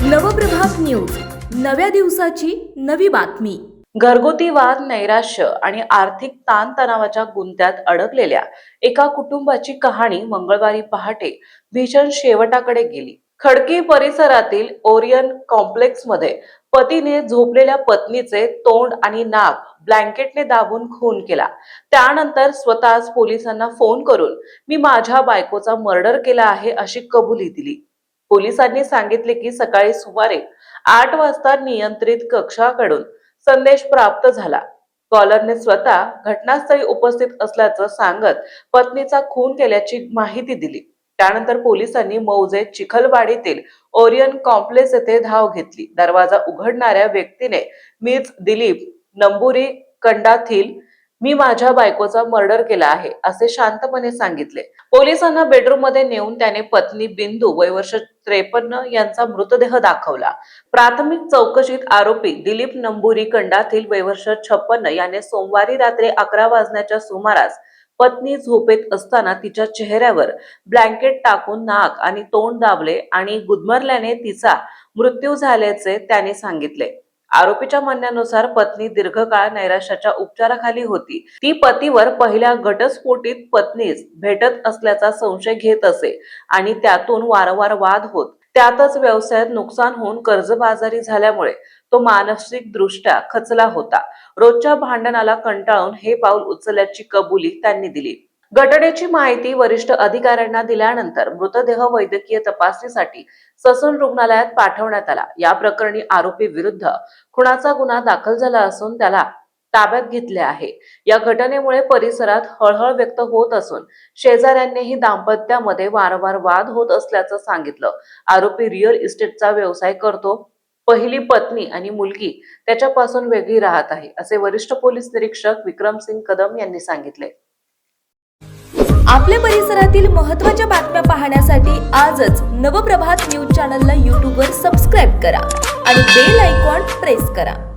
Nav Prabhat news, नव्या दिवसाची नवी बातमी। घरगुती वाद, नैराश्य आणि आर्थिक ताणतणावाच्या गुंत्यात अडकलेल्या एका कुटुंबाची कहाणी मंगळवारी पहाटे भीषण शेवटाकडे गेली। खडकी परिसरातील ओरियन कॉम्प्लेक्समध्ये पतीने झोपलेल्या पत्नीचे तोंड आणि नाक ब्लँकेटने दाबून खून केला। त्यानंतर स्वतःच पोलिसांना फोन करून मी माझ्या बायकोचा मर्डर केला आहे अशी कबुली दिली। पोलिसांनी सांगितले की सकाळी सुमारे 8 वाजता नियंत्रित कक्षाकडून संदेश प्राप्त झाला। कॉलरने स्वतः घटनास्थळी उपस्थित असल्याचं सांगत पत्नीचा खून केल्याची माहिती दिली। त्यानंतर पोलिसांनी मौजे चिखलवाडीतील ओरियन कॉम्प्लेक्स येथे धाव घेतली। दरवाजा उघडणाऱ्या व्यक्तीने मीच दिलीप नंबुरी कंडाथील मी माझ्या बायकोचा मर्डर केला आहे असे शांतपणे सांगितले। पोलिसांना बेडरूम मध्ये नेऊन त्याने पत्नी बिंदू वय वर्ष 53 यांचा मृतदेह दाखवला। प्राथमिक चौकशीत आरोपी दिलीप नंबुरी कंडाथील वय वर्ष 56 याने सोमवारी रात्री 11 वाजण्याच्या सुमारास पत्नी झोपेत असताना तिच्या चेहऱ्यावर ब्लँकेट टाकून नाक आणि तोंड दाबले आणि गुदमरल्याने तिचा मृत्यू झाल्याचे त्याने सांगितले। आरोपीच्या म्हणण्यानुसार पत्नी दीर्घकाळ नैराश्याच्या उपचाराखाली होती। ती पतीवर पहिल्या घटस्फोटीत पत्नीच भेटत असल्याचा संशय घेत असे आणि त्यातून वारंवार वाद होत। त्यातच व्यवसायात नुकसान होऊन कर्जबाजारी झाल्यामुळे तो मानसिक दृष्ट्या खचला होता। रोजच्या भांडणाला कंटाळून हे पाऊल उचलल्याची कबुली त्यांनी दिली। घटनेची माहिती वरिष्ठ अधिकाऱ्यांना दिल्यानंतर मृतदेह वैद्यकीय तपासणीसाठी ससून रुग्णालयात पाठवण्यात आला। या प्रकरणी आरोपी विरुद्ध खुनाचा गुन्हा दाखल झाला असून त्याला ताब्यात घेतले आहे। या घटनेमुळे परिसरात हळहळ व्यक्त होत असून शेजाऱ्यांनीही दाम्पत्यामध्ये वारंवार वाद होत असल्याचं सांगितलं। आरोपी रिअल इस्टेटचा व्यवसाय करतो। पहिली पत्नी आणि मुलगी त्याच्यापासून वेगळी राहत आहे असे वरिष्ठ पोलीस निरीक्षक विक्रमसिंग कदम यांनी सांगितले। आपल्या परिसरातील महत्त्वाच्या बातम्या पाहण्यासाठी आजच नवप्रभात न्यूज चॅनलला YouTube वर सबस्क्राइब करा आणि बेल आयकॉन प्रेस करा।